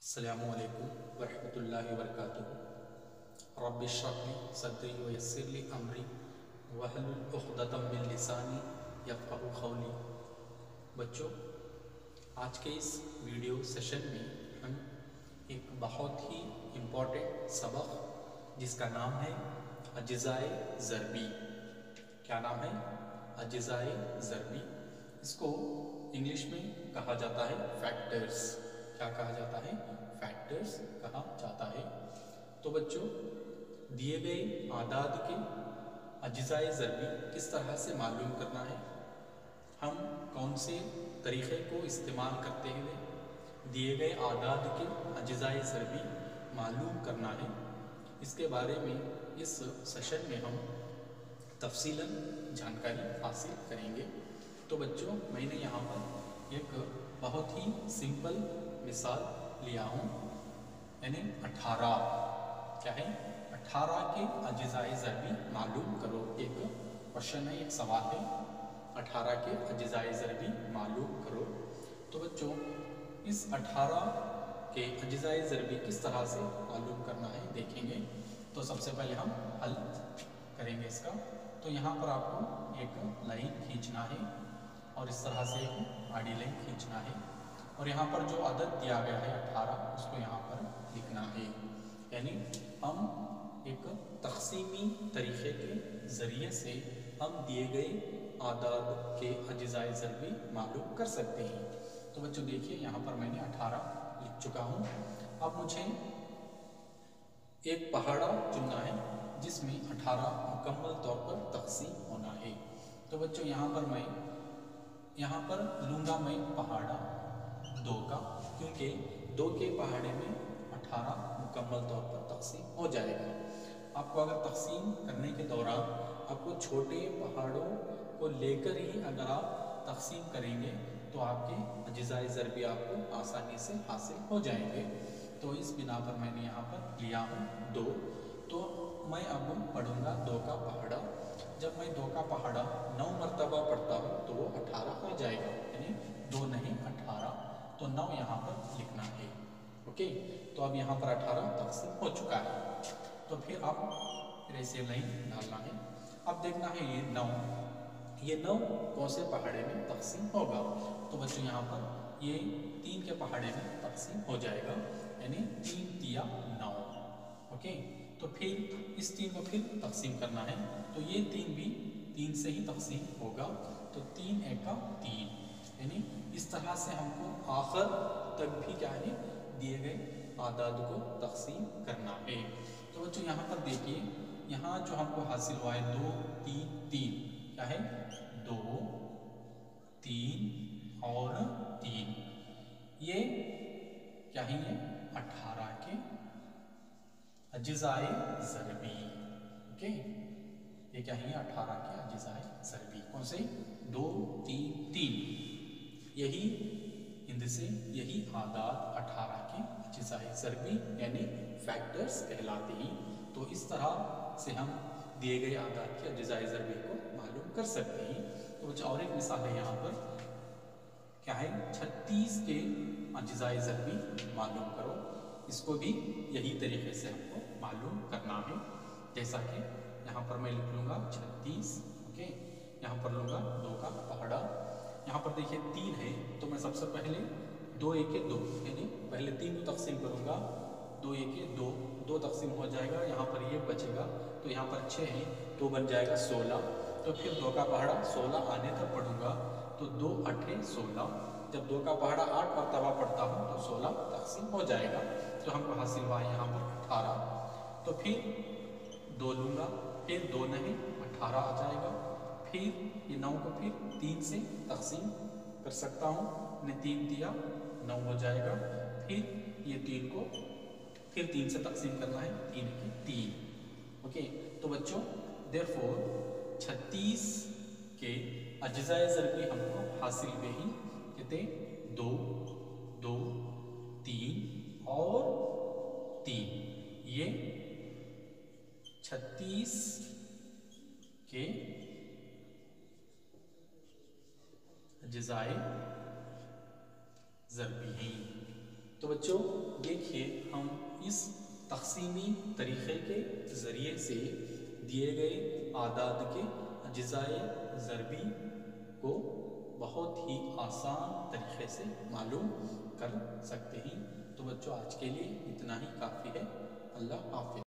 अस्सलामु अलैकुम वरहमतुल्लाहि वबरकातुहू। रब्बि इश्रह ली सदरी व यस्सिर ली अमरी वहलुल उक़दतम मिन लिसानी यफ़क़हू क़ौली। बच्चों, आज के इस वीडियो सेशन में हम एक बहुत ही इम्पोर्टेंट सबक जिसका नाम है अज्ज़ाए ज़रबी। क्या नाम है? अज्ज़ाए ज़रबी। इसको इंग्लिश में कहा जाता है फैक्टर्स। क्या कहा जाता है? फैक्टर्स कहा जाता है। तो बच्चों, दिए गए आदाद के अज्ज़ाए ज़रबी किस तरह से मालूम करना है, हम कौन से तरीक़े को इस्तेमाल करते हुए दिए गए आदाद के अज्ज़ाए ज़रबी मालूम करना है, इसके बारे में इस सेशन में हम तफसीलन जानकारी हासिल करेंगे। तो बच्चों, मैंने यहाँ पर एक बहुत ही सिंपल मिसाल लिया हूँ, यानी 18। क्या है? 18 के अज्ज़ाए ज़रबी मालूम करो। एक क्वेश्चन है, एक सवाल है, 18 के अज्ज़ाए ज़रबी मालूम करो। तो बच्चों, इस 18 के अज्ज़ाए ज़रबी किस तरह से मालूम करना है देखेंगे। तो सबसे पहले हम हल करेंगे इसका। तो यहाँ पर आपको एक लाइन खींचना है और इस तरह से एक आड़ी लाइन खींचना है और यहाँ पर जो अदद दिया गया है 18, उसको यहाँ पर लिखना है। यानी हम एक तक़सीमी तरीक़े के ज़रिए से हम दिए गए आदाद के अज्ज़ाए ज़रबी मालूम कर सकते हैं। तो बच्चों देखिए, यहाँ पर मैंने 18 लिख चुका हूँ। अब मुझे एक पहाड़ा चुनना है जिसमें 18 मुकम्मल तौर पर तक़सीम होना है। तो बच्चों यहाँ पर लूँगा मैं पहाड़ा 2 का, क्योंकि 2 के पहाड़े में 18 मुकम्मल तौर पर तक़सीम हो जाएगा। आपको अगर तक़सीम करने के दौरान आपको छोटे पहाड़ों को लेकर ही अगर आप तक़सीम करेंगे तो आपके अज्ज़ाए ज़रबी आपको आसानी से हासिल हो जाएंगे। तो इस बिना पर मैंने यहाँ पर लिया हूँ 2। तो मैं अब पढ़ूँगा 2 का पहाड़ा। जब मैं 2 का पहाड़ा 9 मरतबा पढ़ता हूँ तो वो 18 हो जाएगा, यानी 2 नहीं 18। तो 9 यहाँ पर लिखना है। ओके, तो अब यहाँ पर 18 तक़सीम हो चुका है। तो फिर आप ऐसे लाइन डालना है। अब देखना है ये 9 कौन से पहाड़े में तक़सीम होगा। तो बच्चों यहाँ पर ये 3 के पहाड़े में तक़सीम हो जाएगा, यानी 3 तिया 9। ओके, तो फिर इस 3 को फिर तक़सीम करना है। तो ये 3 भी 3 से ही तक़सीम होगा। तो 3 एका 3, यानी इस तरह से हमको आखिर तक भी क्या है दिए गए आदाद को तक़सीम करना है। तो बच्चों यहाँ पर देखिए, यहाँ जो हमको हासिल हुआ है 2 3 3, क्या है 2 3 और 3, ये क्या है? ये 18 के अज्ज़ाए ज़रबी। ओके, ये क्या है? 18 के अज्ज़ाए ज़रबी। कौन से? 2 3 3, यही इनसे यही आदाद 18 के अज्ज़ाए ज़रबी यानी फैक्टर्स कहलाते हैं। तो इस तरह से हम दिए गए आदाद के अज्ज़ाए ज़रबी को मालूम कर सकते हैं। तो कुछ और एक मिसाल है यहाँ पर, क्या है? 36 के अज्ज़ाए ज़रबी मालूम करो। इसको भी यही तरीके से हमको मालूम करना है। जैसा कि यहाँ पर मैं लिख लूँगा 36। ओके, यहाँ पर लूँगा 2 का पहाड़ा। यहाँ पर देखिए 3 है, तो मैं सबसे पहले 2 एके 2, यानी पहले 3 को तक़सीम करूँगा। 2 एके 2, 2 तक़सीम हो जाएगा, यहाँ पर ये बचेगा। तो यहाँ पर 6 है, तो बन जाएगा 16। तो फिर 2 का पहाड़ा 16 आने तक पढ़ूँगा। तो 2 8 16। जब 2 का पहाड़ा 8 मरतबा पढ़ता हूँ तो 16 तक़सीम हो जाएगा। तो हमको हासिल हुआ यहाँ पर 18। तो फिर 2 लूँगा, फिर 2 नहीं 18 आ जाएगा। फिर ये 9 को फिर 3 से तक़सीम कर सकता हूँ, 3 तिया 9 हो जाएगा। फिर ये 3 को फिर 3 से तक़सीम करना है, 3 की 3। ओके, तो बच्चों देयरफॉर 36 के अज्ज़ाए ज़रबी हमको हासिल हुए ही कितने? 2 2 3 और 3। ये 36 के अज्ज़ाए ज़रबी हैं। تو بچوں دیکھیے ہم اس تقسیمی طریقے کے ذریعے سے دیے گئے اعداد کے اجزائے ضربی کو بہت ہی آسان طریقے سے معلوم کر سکتے ہیں۔ تو بچوں آج کے لیے اتنا ہی کافی ہے۔ اللہ حافظ۔